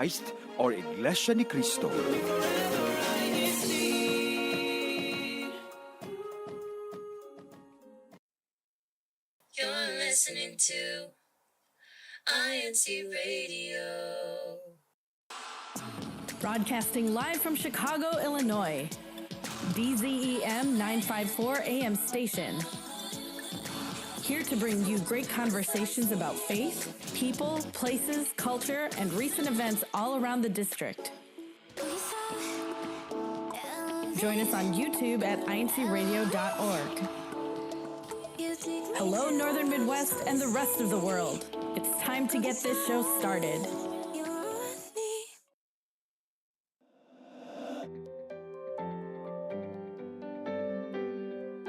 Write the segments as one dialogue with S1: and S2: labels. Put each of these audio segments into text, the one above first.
S1: Christ or Iglesia ni Cristo.
S2: You're listening to INCRadio.
S3: Broadcasting live from Chicago, Illinois. DZEM 954 AM station. Here to bring you great conversations about faith, people, places, culture, and recent events all around the district. Join us on YouTube at INCRadio.org. Hello, Northern Midwest and the rest of the world. It's time to get this show started.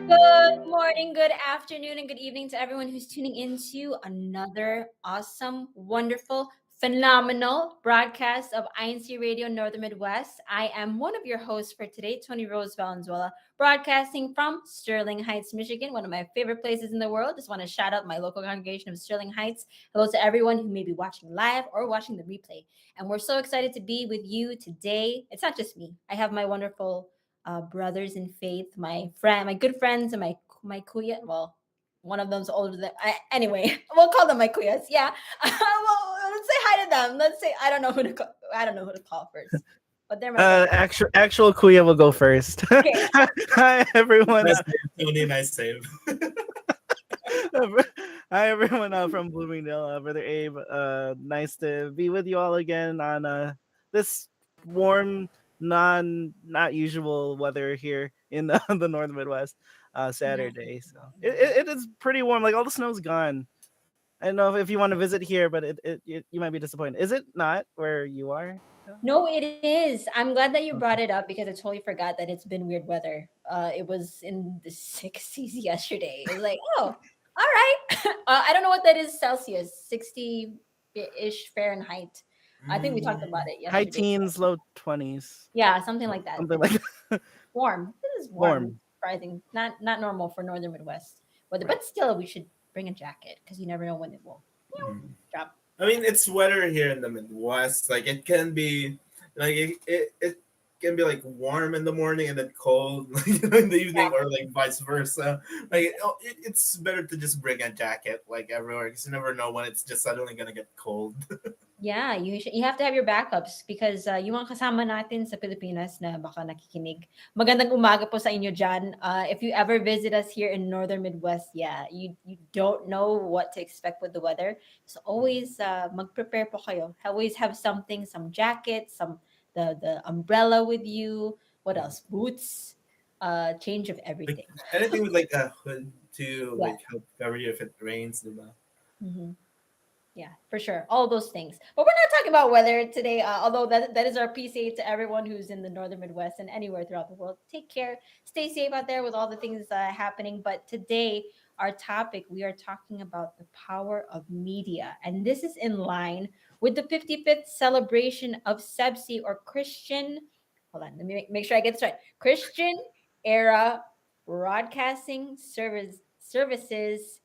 S2: Good morning, good afternoon, and good evening to everyone who's tuning into another awesome, wonderful, phenomenal broadcast of INC Radio Northern Midwest. I am one of your hosts for today, Tony Rose Valenzuela, broadcasting from Sterling Heights, Michigan, one of my favorite places in the world. Just want to shout out my local congregation of Sterling Heights. Hello to everyone who may be watching live or watching the replay. And we're so excited to be with you today. It's not just me. I have my wonderful brothers in faith, my good friends, and my kuya. Well, one of them's older than anyway. We'll call them my kuyas. Yeah. Well, let's say hi to them. Let's say I don't know who to call. I don't know who to call first, but they're my brothers.
S4: Actual Kuya will go first.
S2: Okay.
S4: Hi everyone.
S5: Nice save, Tony. Nice save.
S4: Hi everyone from Bloomingdale. Brother Abe. Nice to be with you all again on this warm, not usual weather here in the Northern Midwest. Saturday, so it is pretty warm. Like all the snow's gone. I don't know if you want to visit here, but it you might be disappointed. Is it not where you are?
S2: No, it is. I'm glad that you brought it up because I totally forgot that it's been weird weather. It was in the 60s yesterday. It was like, oh, all right. I don't know what that is Celsius, 60-ish Fahrenheit. I think we talked about it yesterday.
S4: High teens, low 20s.
S2: Yeah, something like that.
S4: Something like that.
S2: Warm. This is warm. Surprising. Not normal for Northern Midwest weather, but still, we should bring a jacket because you never know when it will drop.
S5: I mean, it's weather here in the Midwest. Like it can be, like it can be like warm in the morning and then cold in the evening, or like vice versa. Like it's better to just bring a jacket like everywhere because you never know when it's just suddenly gonna get cold.
S2: Yeah, you have to have your backups because yung mga kasama natin sa Pilipinas na baka nakikinig. Magandang umaga po sa inyo dyan. If you ever visit us here in Northern Midwest, yeah, you don't know what to expect with the weather. So always mag-prepare po kayo. Always have something, some jackets, the umbrella with you. What else? Boots, change of everything.
S5: Like, anything with like a hood to like help cover you if it rains, diba?
S2: Mm-hmm. Yeah, for sure. All those things. But we're not talking about weather today, although that is our PCA to everyone who's in the Northern Midwest and anywhere throughout the world. Take care. Stay safe out there with all the things happening. But today, our topic, we are talking about the power of media. And this is in line with the 55th celebration of SEBSI, or Christian, hold on, let me make sure I get this right. Christian Era Broadcasting Services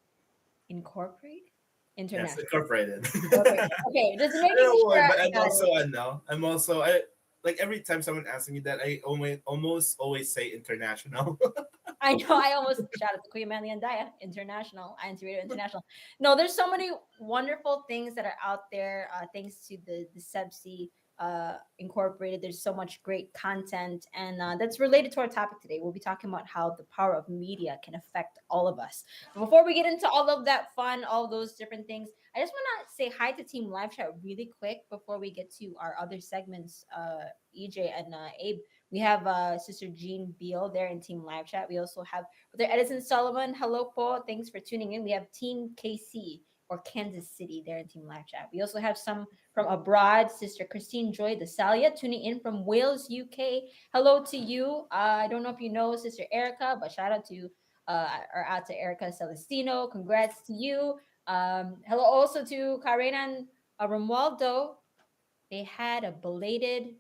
S2: Incorporated? International.
S5: Yes, incorporated.
S2: Okay, just making sure.
S5: But I'm also like every time someone asks me that, I almost always say international.
S2: I know. I almost shout out to Kuya Manly and Daya International, INCRadio International. No, there's so many wonderful things that are out there. Thanks to the SEBSI Incorporated, there's so much great content, and that's related to our topic today. We'll be talking about how the power of media can affect all of us. But before we get into all of that fun, all those different things, I just want to say hi to Team Live Chat really quick before we get to our other segments. EJ and Abe. We have Sister Jean Beal there in Team Live Chat. We also have Brother Edison Solomon. Hello, po. Thanks for tuning in. We have Team KC or Kansas City there in Team Live Chat. We also have some from abroad. Sister Christine Joy Desalia tuning in from Wales, UK. Hello to you. I don't know if you know Sister Erica, but shout out to out to Erica Celestino. Congrats to you. Hello also to Karen and Romualdo. They had a belated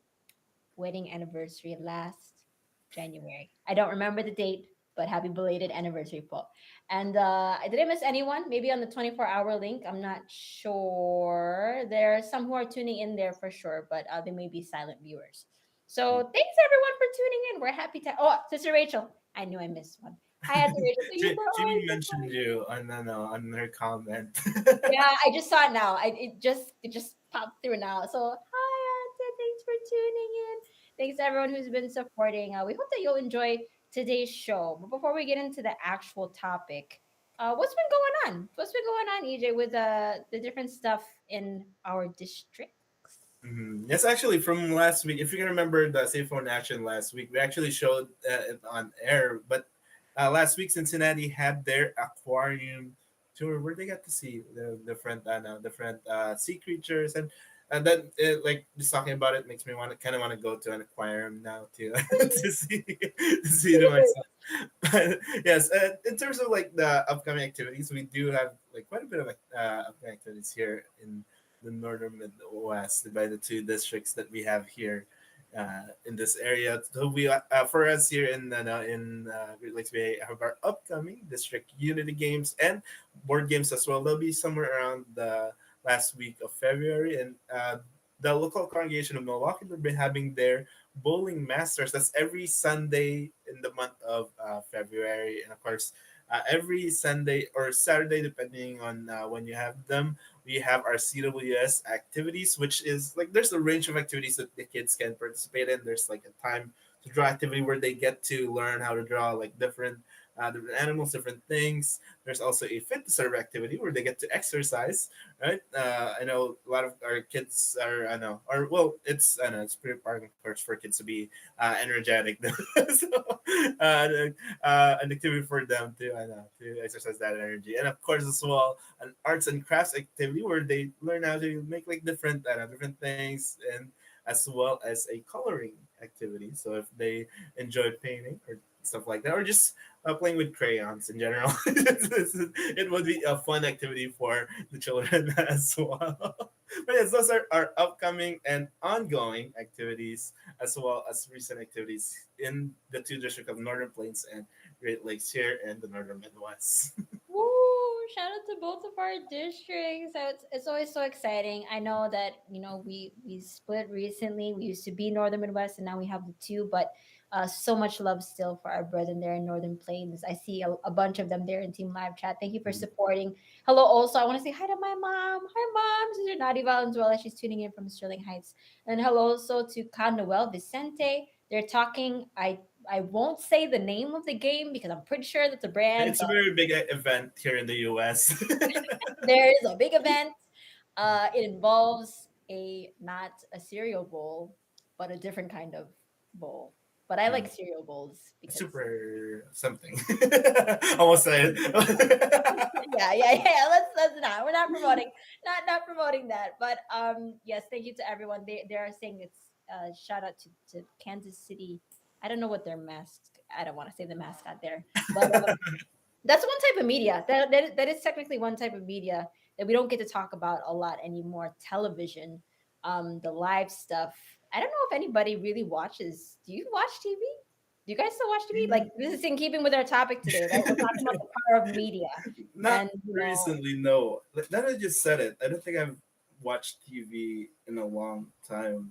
S2: wedding anniversary last January. I don't remember the date, But happy belated anniversary, po. And I didn't miss anyone. Maybe on the 24-hour link, I'm not sure. There are some who are tuning in there for sure, but they may be silent viewers. So thanks everyone for tuning in. We're happy to. Oh, Sister Rachel, I knew I missed one. Hi, Auntie Rachel. So you were
S5: Jimmy
S2: always so
S5: mentioned
S2: funny.
S5: you on no, on her comment.
S2: Yeah, I just saw it now. It just popped through now. So hi, Auntie. Thanks for tuning in. Thanks to everyone who's been supporting. We hope that you'll enjoy today's show. But before we get into the actual topic, what's been going on? What's been going on, EJ, with the different stuff in our districts?
S5: Yes, actually, from last week, if you can remember the Safe Phone Action last week, we actually showed it on air. But last week, Cincinnati had their aquarium tour where they got to see the different sea creatures, and then like just talking about it makes me want to kind of want to go to an aquarium now too to see them myself. But yes, in terms of like the upcoming activities, we do have like quite a bit of upcoming activities here in the northern Midwest by the two districts that we have here in this area. So we for us here in Great Lakes, we have our upcoming district unity games and board games as well. They'll be somewhere around the last week of February, and the local congregation of Milwaukee will be having their bowling masters. That's every Sunday in the month of February, and of course. Every Sunday or Saturday, depending on when you have them, we have our CWS activities, which is like there's a range of activities that the kids can participate in. There's like a time to draw activity where they get to learn how to draw like different animals, different things. There's also a fit to serve activity where they get to exercise, right? I know a lot of our kids are, I know, or well, I know, it's pretty important, of course, for kids to be energetic. So, uh, an activity for them to, I know, to exercise that energy. And of course, as well, an arts and crafts activity where they learn how to make like different things, and as well as a coloring activity. So if they enjoy painting or stuff like that, or just playing with crayons in general, it would be a fun activity for the children as well. But yes, those are our upcoming and ongoing activities, as well as recent activities in the two districts of Northern Plains and Great Lakes here in the Northern Midwest.
S2: Woo! Shout out to both of our districts. So it's always so exciting. I know that we split recently. We used to be Northern Midwest, and now we have the two. But so much love still for our brethren there in Northern Plains. I see a bunch of them there in Team Live Chat. Thank you for supporting. Hello, also I want to say hi to my mom. Hi, mom. Sister Nadi Valenzuela. She's tuning in from Sterling Heights. And hello also to Can Noel Vicente. They're talking. I won't say the name of the game because I'm pretty sure that's a brand,
S5: It's a very big event here in the US.
S2: there is a big event. It involves a not a cereal bowl, but a different kind of bowl. But I like cereal bowls because
S5: Super something. Almost said it.
S2: yeah. Let's not. We're not promoting not promoting that. But yes, thank you to everyone. They are saying it's shout out to Kansas City. I don't know what their I don't want to say the mascot there, but that's one type of media that is technically one type of media that we don't get to talk about a lot anymore. Television, the live stuff. I don't know if anybody really watches. Do you watch TV? Do you guys still watch TV? Like this is in keeping with our topic today, right? We're talking about the power of media,
S5: Not
S2: and
S5: recently, no. Now that I just said it, I don't think I've watched TV in a long time.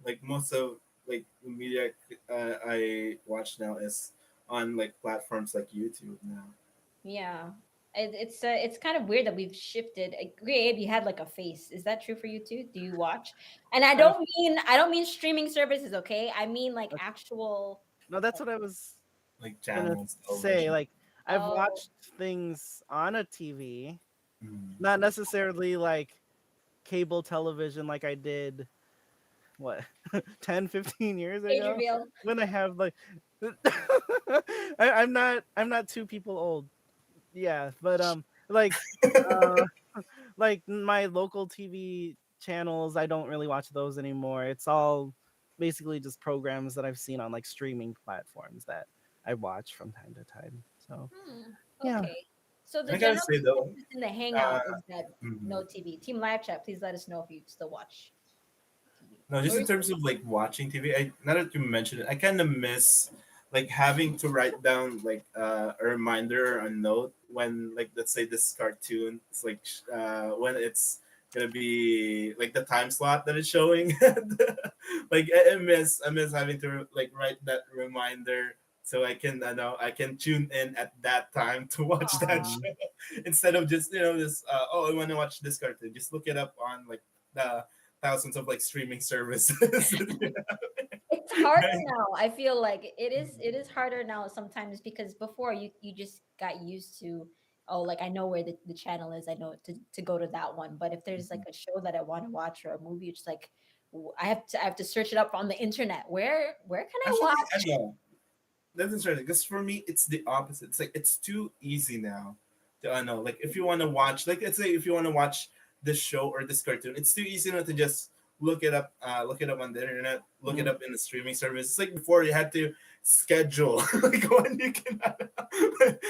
S5: Like most of like the media I watch now is on like platforms like YouTube now.
S2: yeah. It's kind of weird that we've shifted. Gabe, you had like a face. Is that true for you too? Do you watch? And I
S4: Uh,
S2: don't mean streaming services, okay? I mean like
S4: uh,
S2: actual.
S4: no, that's
S2: Like,
S4: what I was
S5: Like
S4: gonna
S5: channels,
S4: say.
S5: television.
S4: Like I've
S2: oh,
S4: watched things on a TV,
S5: Mm.
S4: not necessarily like cable television like I did what 10, 15 years
S2: age
S4: ago
S2: reveal.
S4: when I have like I'm not two people old. Yeah, but like uh like my local TV channels, I don't really watch those anymore. It's all basically just programs that I've seen on like streaming platforms that I watch from time to time. So
S2: Hmm.
S4: yeah.
S2: Okay. So the
S5: I gotta
S2: general
S5: say though,
S2: consensus in the
S5: uh,
S2: hangout is that
S5: mhm.
S2: no TV. Team live chat, please let us know if you still watch TV.
S5: No,
S2: What
S5: just
S2: were
S5: in
S2: you
S5: terms of like watching TV, now that you mentioned it, I kind of miss like having to write down like a reminder or a note when, like, let's say this cartoon, it's like when it's gonna be like the time slot that it's showing. Like I miss having to like write that reminder so I know I can tune in at that time to watch that
S2: Aw.
S5: show instead of just just oh, I want to watch this cartoon, just look it up on like the thousands of like streaming services.
S2: It's harder
S5: Right?
S2: now. I feel like it is harder now sometimes because before you just got used to, oh, like I know where the channel is. I know to go to that one. But if there's like a show that I want to watch or a movie, it's like I have to search it up on the internet. Where can I
S5: Actually, I
S2: watch?
S5: know. That's interesting because for me, it's the opposite. It's like it's too easy now. To, I know, like if you want to watch, like let's say if you want to watch this show or this cartoon, it's too easy now to just look it up on the internet, look it
S4: Mm.
S5: up in the streaming service. It's like before you had to schedule like when you can,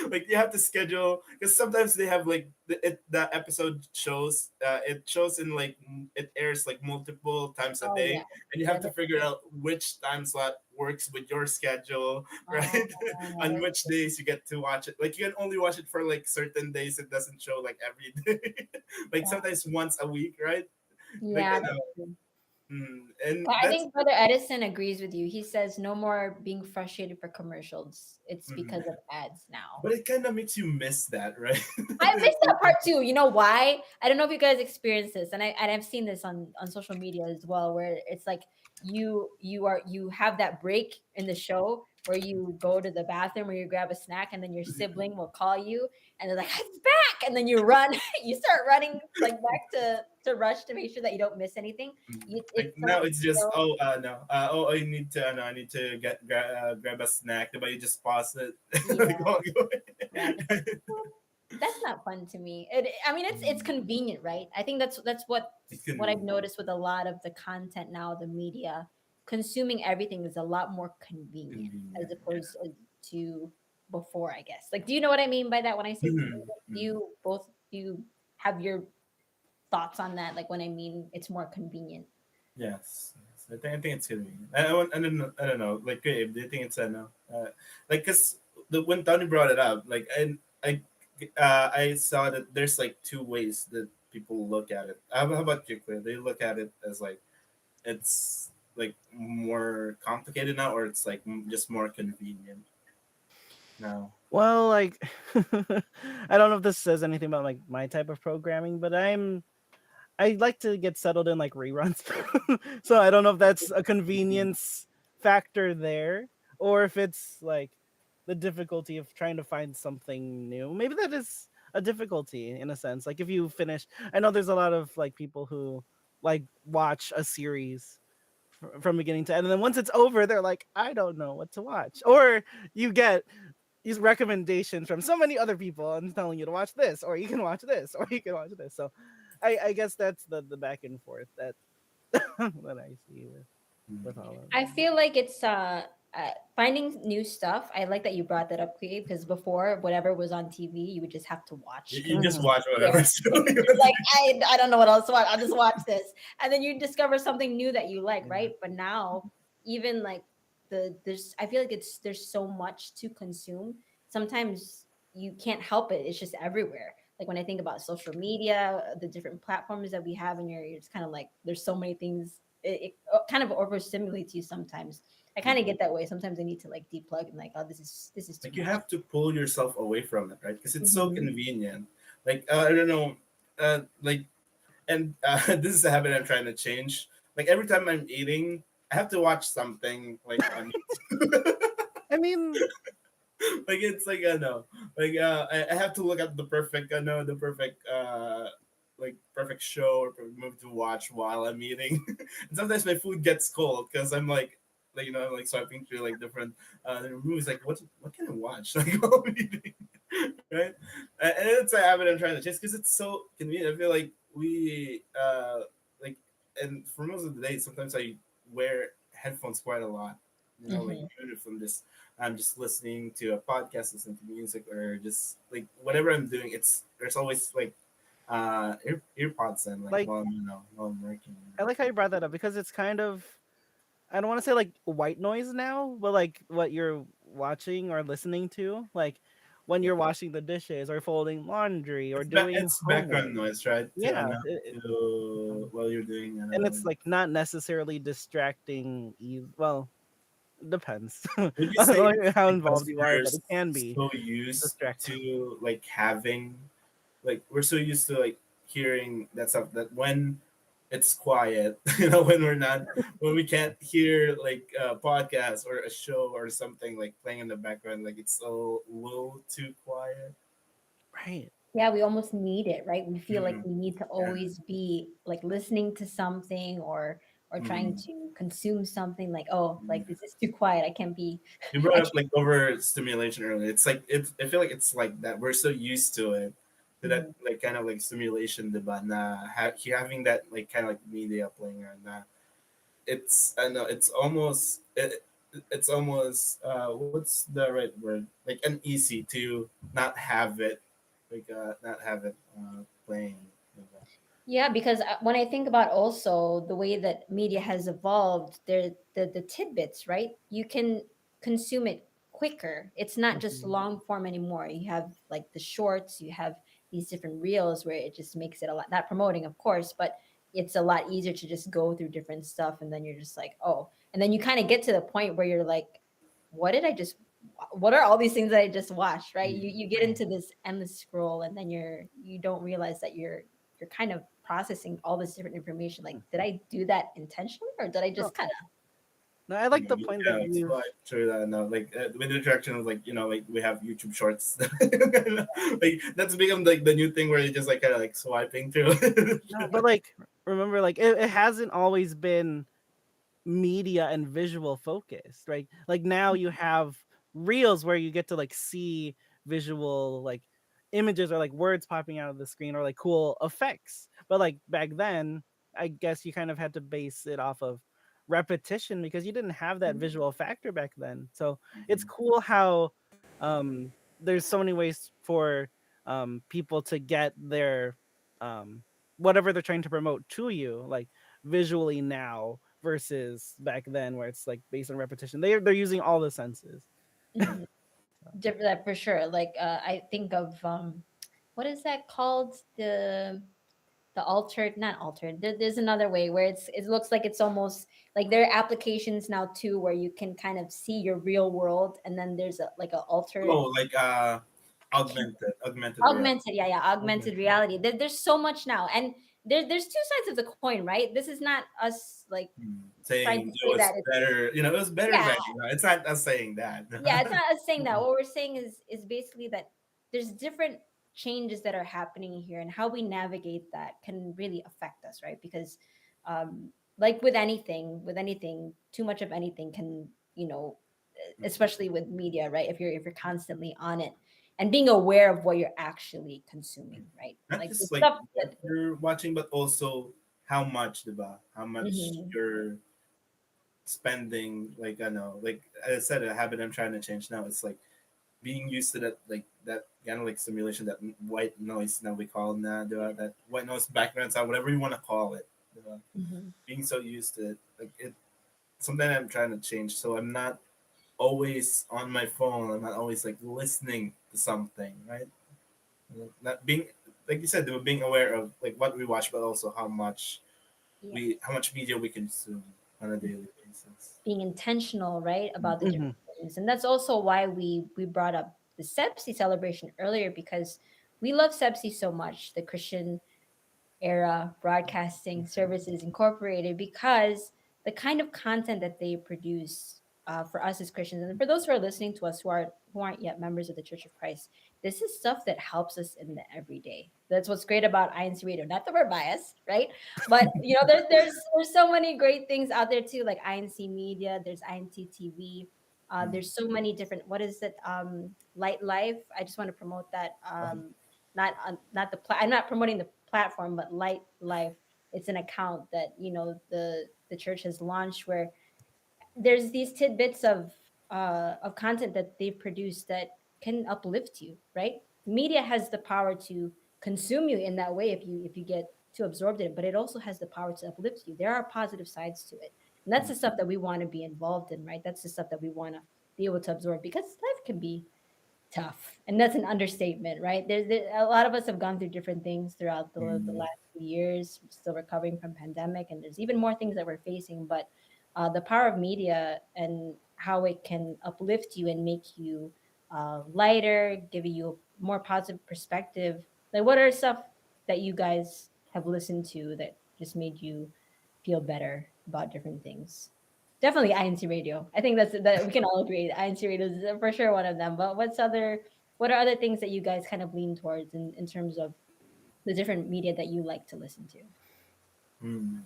S5: like you have to schedule because sometimes they have like the episode shows it shows in like it airs like multiple times a
S2: Oh yeah,
S5: day, and you
S2: yeah.
S5: have to figure out which time slot works with your schedule, right? On
S2: That's
S5: which days you get to watch it. Like you can only watch it for like certain days. It doesn't show like every day. Like
S2: yeah.
S5: sometimes once a week, right? Like
S2: Yeah, that's true.
S5: and
S2: But I
S5: that's
S2: think Brother Edison agrees with you. He says no more being frustrated for commercials. It's because
S5: mhm.
S2: of ads now.
S5: But it kind of makes you miss that, right?
S2: I missed that part too. You know why? I don't know if you guys experience this, and I've seen this on social media as well, where it's like you have that break in the show where you go to the bathroom or you grab a snack, and then your sibling will call you, and they're like, "It's back!" And then you run, you start running like back to rush to make sure that you don't miss anything.
S5: Like
S2: It's so
S5: now it's just
S2: so
S5: oh no oh I need to no, I need to grab a snack, but you just pause it. Like,
S2: yeah,
S5: walk
S2: yeah.
S5: away.
S2: That's not fun to me. I mean, it's convenient, right? I think that's
S5: It
S2: what I've
S5: can
S2: noticed with a lot of the content now, the media consuming everything is a lot more convenient as
S5: convenient.
S2: opposed to before, I guess. Like, do you know what I mean by that when I say
S5: Mhm,
S2: convenient? Do
S5: mhm.
S2: you both do you have your thoughts on that? Like when I mean it's more convenient.
S5: Yes, yes. I think it's convenient. I don't know. Like, do you think it's a no? Like, cause when Tony brought it up, like, I saw that there's like two ways that people look at it. How about you, Claire? They look at it as like it's like more complicated now, or it's like just more convenient now.
S4: Well, like I don't know if this says anything about like my type of programming, but I like to get settled in like reruns. So I don't know if that's a convenience factor there or if it's like the difficulty of trying to find something new. Maybe that is a difficulty in a sense. Like if you finish, I know there's a lot of like people who like watch a series from beginning to end, and then once it's over, they're like, I don't know what to watch. Or you get these recommendations from so many other people and telling you to watch this, or you can watch this, or you can watch this. So I guess that's the back and forth that that I see with all of
S2: I
S4: them.
S2: feel like it's finding new stuff. I like that you brought that up, Cleve, because before whatever was on TV, you would just have to watch
S5: You
S2: because
S5: just
S4: Mhm.
S5: watch whatever.
S2: you're like, I don't know what else to watch. I'll just watch this, and then you discover something new that you like,
S5: Yeah.
S2: right? But now, even like there's, I feel like there's so much to consume. Sometimes you can't help it. It's just everywhere. Like when I think about social media, the different platforms that we have, and you're just kind of like, there's so many things. It kind of overstimulates you sometimes. I kind of get that way. Sometimes I need to like deplug and like, oh, this is too
S5: Like you
S2: much.
S5: have to pull yourself away from it, right? Because it's so
S2: Mhm.
S5: convenient. Like I don't know, like and this is a habit I'm trying to change. Like every time I'm eating, I have to watch something like on
S4: I mean,
S5: like it's like I know, like I have to look at the perfect, I know the perfect like perfect show or perfect movie to watch while I'm eating. And sometimes my food gets cold because I'm like I'm like swiping through like different movies. Like what can I watch? Like while I'm eating, right? And it's a habit I'm trying to change because it's so convenient. I feel like we like and for most of the day, sometimes I wear headphones quite a lot. You know, like
S2: Mhm.
S5: even if I'm just listening to a podcast, listening to music, or just like whatever I'm doing. It's there's always like earpods in like
S4: like
S5: while I'm working.
S4: I like how you brought that up because it's kind of I don't want to say like white noise now, but like what you're watching or listening to, like when
S5: Yeah.
S4: you're washing the dishes or folding laundry or doing
S5: It's
S4: homework.
S5: background noise, right? To
S4: Yeah,
S5: to while you're doing
S4: and it's like not necessarily distracting. Well, depends
S5: would you say
S4: on
S5: it's
S4: how
S5: because
S4: involved you are,
S5: we're
S4: but it can be
S5: so used
S4: distracting.
S5: to like having like we're so used to like hearing that stuff that when it's quiet, when we're not when we can't hear like a podcast or a show or something like playing in the background, like it's so low too quiet.
S4: Right.
S2: Yeah, we almost need it, right? We feel like
S5: Mm,
S2: we need to
S5: yeah.
S2: always be like listening to something or trying
S5: Mm,
S2: to consume something like, oh,
S5: mm.
S2: like this is too quiet. I can't be
S5: You brought
S2: I
S5: up like over stimulation earlier. It's like it's. I feel like it's like that. We're so used to it, to that
S2: can't.
S5: like kind of like stimulation, diba? Na having that like kind of like media playing on that. It's I know it's almost what's the right word, like uneasy to not have it not have it playing. Diba?
S2: Yeah, because when I think about also the way that media has evolved, there the tidbits, right? You can consume it quicker. It's not just
S4: Mhm.
S2: long form anymore. You have like the shorts, you have these different reels where it just makes it a lot, not promoting, of course, but it's a lot easier to just go through different stuff and then you're just like, oh, and then you kind of get to the point where you're like, what did I just what are all these things that I just watched, right? You get
S5: Mm.
S2: into this endless scroll and then you don't realize that you're kind of processing all this different information. Like, did I do that intentionally or did I
S4: No,
S2: just kind
S4: no, I like the point that
S5: Yeah, it's
S4: you've.
S5: like sure that no, like with the direction of like like we have YouTube Shorts, like that's become like the new thing where you just like kind of like swiping through.
S4: No, but like remember, like it hasn't always been media and visual focused, right? Like now you have reels where you get to like see visual like images or like words popping out of the screen or like cool effects. But like back then, I guess you kind of had to base it off of repetition because you didn't have that
S2: of?
S4: visual factor back then. So it's cool how there's so many ways for people to get their um whatever they're trying to promote to you, like visually now versus back then where it's like based on repetition. They're using all the senses.
S2: Mhm. That for sure. Like I think of what is that called? The altered, not altered. There's another way where it looks like it's almost like there are applications now too where you can kind of see your real world and then there's a like a altered
S5: Oh, like
S2: I can't
S5: augmented reality.
S2: augmented, yeah, yeah,
S4: Okay.
S2: augmented reality. There's so much now, and there's two sides of the coin, right? This is not us like trying to
S5: Saying it
S2: say
S5: was
S2: that it's
S5: better, it was better
S2: yeah,
S5: back. It's not us saying that.
S2: yeah, it's not us saying that. What we're saying is basically that there's different changes that are happening here, and how we navigate that can really affect us, right? Because, um, like with anything, too much of anything can, especially with media, right? If you're constantly on it and being aware of what you're actually consuming, right?
S5: Not
S2: Like the
S5: just like
S2: stuff
S5: what
S2: that.
S5: you're watching, but also how much, diba? How much
S2: Mhm,
S5: you're spending. Like I know, like I said, a habit I'm trying to change now. It's like being used to that kind of like simulation, that white noise now we call it now, diba? That white noise background sound, whatever you want to call it. Diba?
S2: mhm.
S5: Being so used to it, like it, something I'm trying to change. So I'm not always on my phone. I'm not always like listening to something, right? Not being like you said, being aware of like what we watch, but also
S2: Yes.
S5: how much media we consume on a daily basis.
S2: Being intentional, right, about the
S4: Hmm.
S2: different things. And that's also why we brought up the Sepsi celebration earlier because we love Sepsi so much, the Christian Era Broadcasting Services Incorporated, because the kind of content that they produce for us as Christians, and for those who are listening to us who aren't yet members of the Church of Christ, this is stuff that helps us in the everyday. That's what's great about INCRadio. Not that we're biased, right? But there's so many great things out there too, like INC Media. There's INC TV. There's so many different. What is it? Light Life. I just want to promote that. I'm not promoting the platform, but Light Life. It's an account that the church has launched where there's these tidbits of content that they've produced that can uplift you, right? Media has the power to consume you in that way if you get too absorbed in it, but it also has the power to uplift you. There are positive sides to it, and that's the stuff that we want to be involved in, right? That's the stuff that we want to be able to absorb, because life can be tough, and that's an understatement, right? There a lot of us have gone through different things throughout the
S5: Mm.
S2: last few years, still recovering from pandemic, and there's even more things that we're facing. But the power of media and how it can uplift you and make you lighter, give you a more positive perspective. Like, what are stuff that you guys have listened to that just made you feel better about different things? Definitely INC Radio. I think that we can all agree. INC Radio is for sure one of them. But what are other things that you guys kind of lean towards in terms of the different media that you like to listen to?
S5: Mm.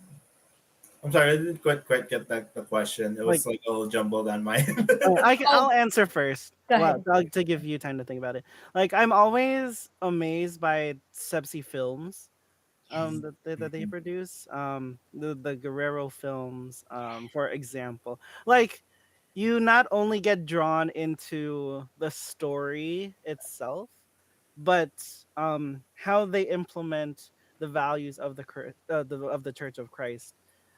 S5: I'm sorry, I didn't quite get the question. It
S4: Like,
S5: was like all jumbled on my end.
S2: Oh,
S4: I'll answer first.
S2: go
S4: Well,
S2: ahead.
S4: to give you time to think about it. Like, I'm always amazed by Sepsi films
S2: Yes.
S4: that they produce, the Guerrero films, for example. Like, you not only get drawn into the story itself, but how they implement the values of of the Church of Christ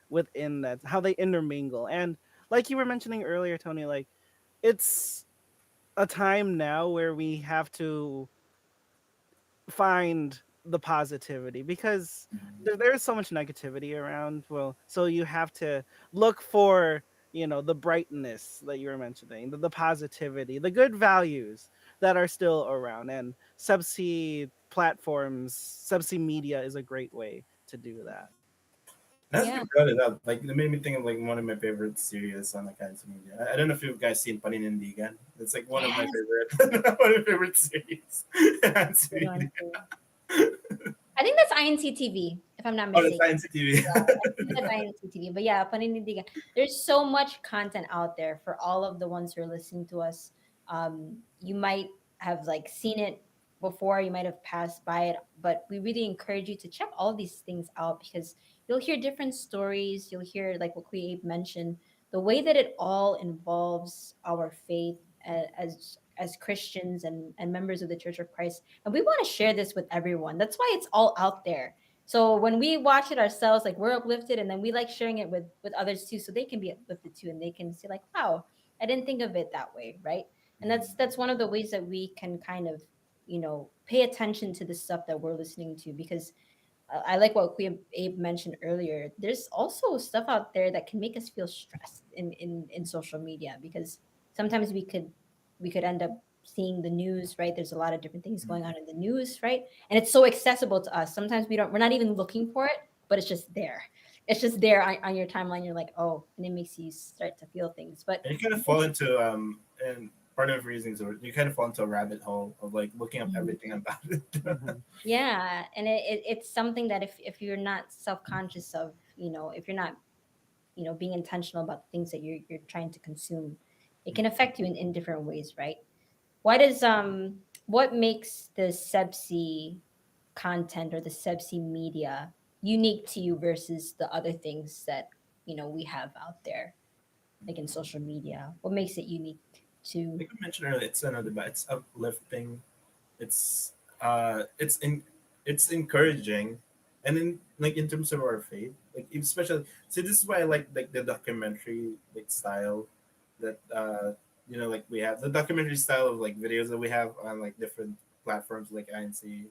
S4: within that, how they intermingle. And like you were mentioning earlier, Tony, like, it's a time now where we have to find the positivity, because there's so much negativity around. Well, so you have to look for, the brightness that you were mentioning, the positivity, the good values that are still around. And subsea platforms, subsea media is a great way to do that.
S5: As
S2: Yeah.
S5: you brought it up, like it made me think of like one of my favorite series on the kinds of media. I don't know if you guys seen Paninindigan. It's like one of my
S2: Yes.
S5: favorite one of my favorite series. Hands
S2: Good
S5: media.
S2: one too. I think that's INCTV, if I'm not
S5: Oh, the
S2: mistaken.
S5: Science TV.
S2: Yeah, I think that's INCTV. But yeah, Panindigan. There's so much content out there for all of the ones who are listening to us. You might have like seen it before, you might have passed by it, but we really encourage you to check all these things out, because you'll hear different stories. You'll hear, like what Abe mentioned, the way that it all involves our faith as Christians and members of the Church of Christ. And we want to share this with everyone. That's why it's all out there. So when we watch it ourselves, like, we're uplifted, and then we like sharing it with others too, so they can be uplifted too, and they can see like, wow, I didn't think of it that way, right? And that's one of the ways that we can kind of, pay attention to the stuff that we're listening to, because I like what Abe mentioned earlier. There's also stuff out there that can make us feel stressed in social media, because sometimes we could end up seeing the news, right? There's a lot of different things going on in the news, right? And it's so accessible to us. Sometimes we're not even looking for it, but it's just there. It's just there on your timeline. You're like, oh, and it makes you start to feel things. But
S5: And you kind of fall into and part of the reasons or you kind of fall into a rabbit hole of like looking up
S2: Mhm.
S5: everything about it.
S4: Mhm.
S2: Yeah, and it's something that if you're not self-conscious of, if you're not, being intentional about the things that you're trying to consume, it can affect you in different ways, right? Why does what makes the Sebsi content or the Sebsi media unique to you versus the other things that we have out there, like in social media? What makes it unique to?
S5: Like I mentioned earlier, it's another but it's uplifting. It's it's in it's encouraging, and in like in terms of our faith, like especially see this is why I like the documentary like style that like we have the documentary style of like videos that we have on like different platforms like INC.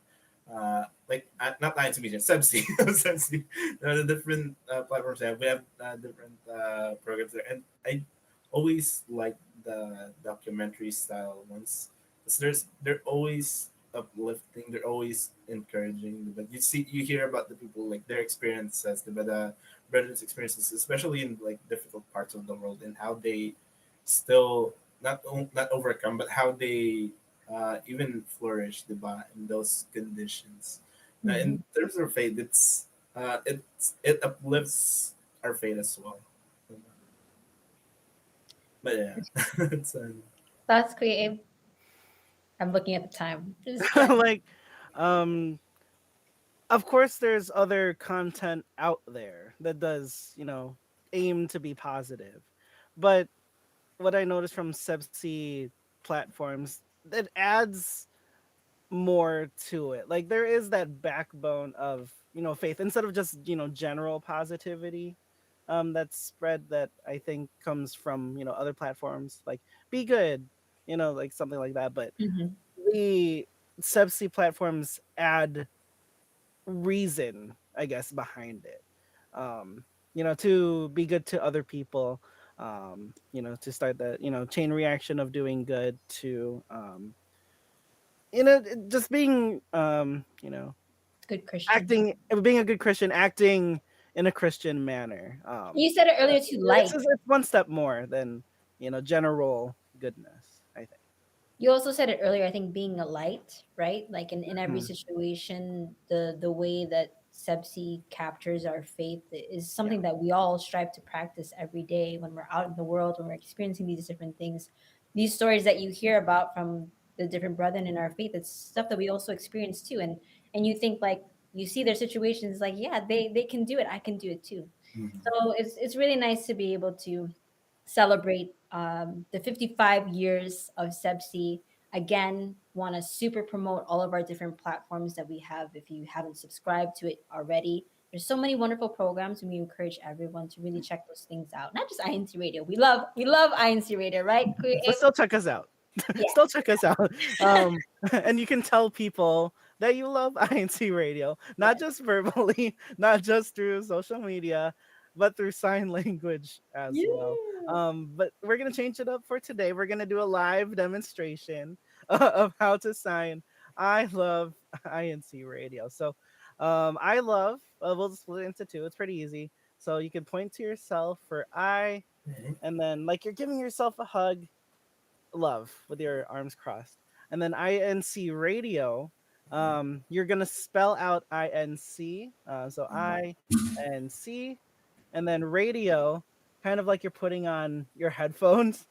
S5: Not INC Media, Subsea, Subsea. There are the different platforms we have. We have different programs there, and I always like the documentary style ones. 'Cause they're always uplifting. They're always encouraging. But you hear about the people like their experiences, the brothers' experiences, especially in like difficult parts of the world, and how they still not overcome, but how they even flourish, diba, in those conditions.
S2: Mhm.
S5: In terms of faith, it uplifts our faith as well. But yeah, it's
S2: That's creative. I'm looking at the time. Just check.
S4: Like, um of course there's other content out there that does, aim to be positive. But what I noticed from Sebsi platforms, that adds more to it. Like, there is that backbone of, faith, instead of just, general positivity. that's spread that I think comes from other platforms like Be Good, like something like that. But
S2: Mhm.
S4: the subsea platforms add reason, I guess, behind it. Um, to be good to other people. To start that chain reaction of doing good to just being
S2: Good Christian.
S4: acting being a good Christian, acting in a Christian manner.
S2: You said it earlier too, light.
S4: It's one step more than general goodness, I think.
S2: You also said it earlier, I think being a light, right? Like in every
S4: Mhm.
S2: situation, the way that Sepsi captures our faith is
S4: Yeah.
S2: something that we all strive to practice every day when we're out in the world, when we're experiencing these different things. These stories that you hear about from the different brethren in our faith, it's stuff that we also experience too. And you think like you see their situations like, yeah, they can do it, I can do it too. So it's really nice to be able to celebrate the 55 years of Sebsi. Again, want to super promote all of our different platforms that we have. If you haven't subscribed to it already, there's so many wonderful programs, and we encourage everyone to really check those things out. Not just INC Radio. We love INC Radio, right? Kuya
S4: But
S2: Abe?
S4: still check us out.
S2: Yeah.
S4: Still check us out. Um, and you can tell people that you love INC Radio, not
S2: Yes.
S4: just verbally, not just through social media, but through sign language as well.
S2: Yeah.
S4: But we're gonna change it up for today. We're gonna do a live demonstration of how to sign "I love INC Radio." So, I love. We'll split it into two. It's pretty easy. So you can point to yourself for I, and then like you're giving yourself a hug, love with your arms crossed. And then INC radio, you're gonna spell out INC. So INC, and then radio, kind of like you're putting on your headphones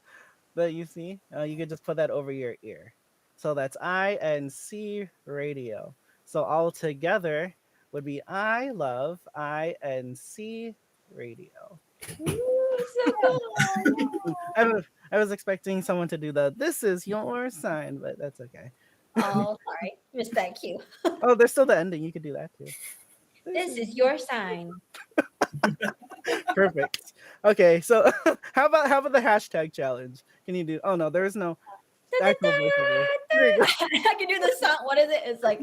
S4: that you see. You could just put that over your ear. So that's INC radio. So all together would be I love INC radio.
S2: Ooh, so cool.
S4: I was expecting someone to do the "This is your sign," but that's okay.
S2: Oh, sorry. Respect you.
S4: Oh, there's still the ending. You could do that too. This
S2: This
S4: is
S2: is your sign.
S4: perfect. Okay, so how about the hashtag challenge? Can you do? Oh no, there is no actual voiceover. There you go.
S2: I can do the song. What is it? It's like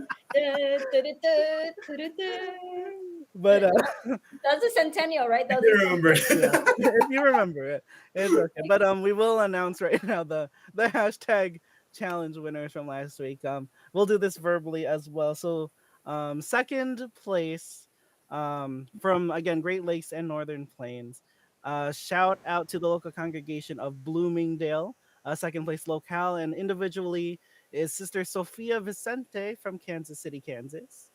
S4: But
S2: that's a centennial, right? That was
S5: I
S2: a
S5: remember.
S4: yeah, if you remember it, it's okay. But we will announce right now the hashtag challenge winners from last week. We'll do this verbally as well. So, second place, from again Great Lakes and Northern Plains. Shout out to the local congregation of Bloomingdale. Second place locale and individually is Sister Sofia Vicente from Kansas City, Kansas.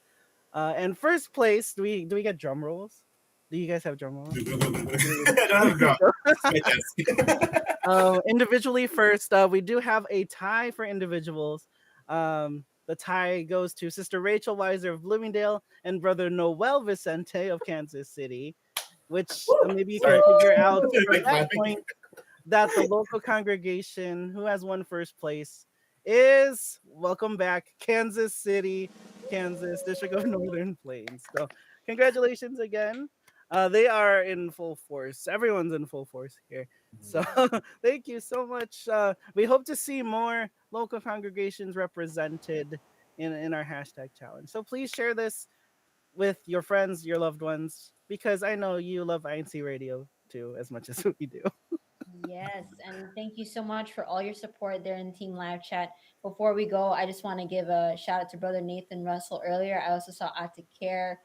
S4: And first place, do we get drum rolls? Do you guys have drum rolls?
S5: I don't have drop. It's my desk.
S4: Individually first, we do have a tie for individuals. The tie goes to Sister Rachel Weiser of Bloomingdale and Brother Noel Vicente of Kansas City, which maybe you
S5: Sorry.
S4: can figure out from
S5: Like
S4: that
S5: clapping.
S4: point that the local congregation who has won first place is, welcome back, Kansas City, Kansas, District of Northern Plains. So congratulations again. They are in full force. Everyone's in full force here. So thank you so much. We hope to see more local congregations represented in our hashtag challenge. So please share this with your friends, your loved ones, because I know you love INC Radio too as much as we do.
S2: Yes, and thank you so much for all your support there in Team Live Chat. Before we go, I just want to give a shout out to Brother Nathan Russell earlier. I also saw Ata Care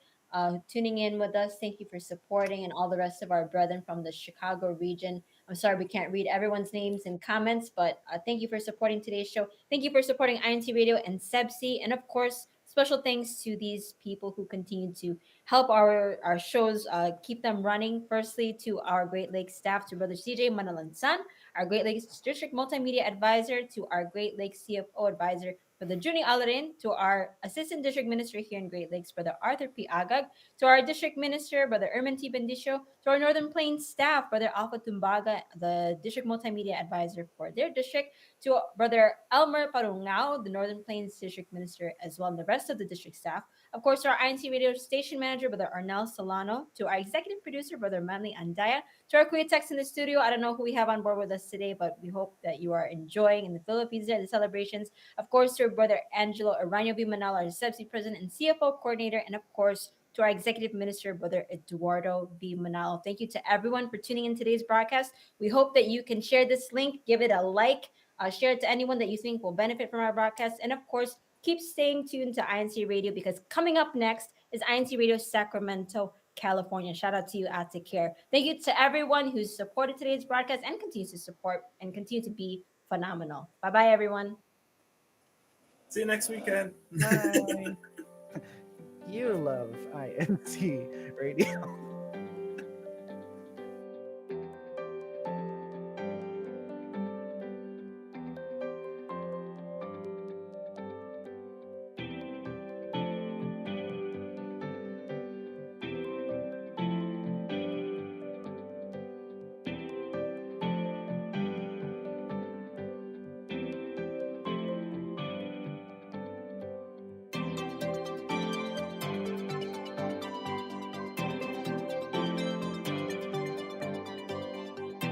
S2: tuning in with us. Thank you for supporting, and all the rest of our brethren from the Chicago region. I'm sorry we can't read everyone's names and comments, but thank you for supporting today's show. Thank you for supporting INT Radio and Sebsi, and of course, special thanks to these people who continue to help our shows keep them running. Firstly, to our Great Lakes staff, to Brother CJ Manalansan, our Great Lakes District Multimedia Advisor, to our Great Lakes CFO Advisor, Brother Juni Alarin, to our Assistant District Minister here in Great Lakes, Brother Arthur P. Agag, to our District Minister, Brother Erman T. Bendicio, to our Northern Plains staff, Brother Alpha Tumbaga, the District Multimedia Advisor for their district, to Brother Elmer Parungao, the Northern Plains District Minister, as well, and the rest of the district staff. Of course, to our INC Radio Station Manager, Brother Arnel Solano. To our Executive Producer, Brother Manly Andaya. To our Kuya Tex in the studio, I don't know who we have on board with us today, but we hope that you are enjoying in the Philippines there, the celebrations. Of course, to our Brother Angelo Arano B. Manal, our SEBSI President and CFO Coordinator. And of course, to our Executive Minister, Brother Eduardo B. Manalo. Thank you to everyone for tuning in today's broadcast. We hope that you can share this link, give it a like, share it to anyone that you think will benefit from our broadcast. And of course, keep staying tuned to INC Radio because coming up next is INC Radio Sacramento, California. Shout out to you, Ate Care. Thank you to everyone who's supported today's broadcast and continues to support and continue to be phenomenal. Bye bye, everyone.
S5: See you next weekend.
S4: Bye. You love INC Radio.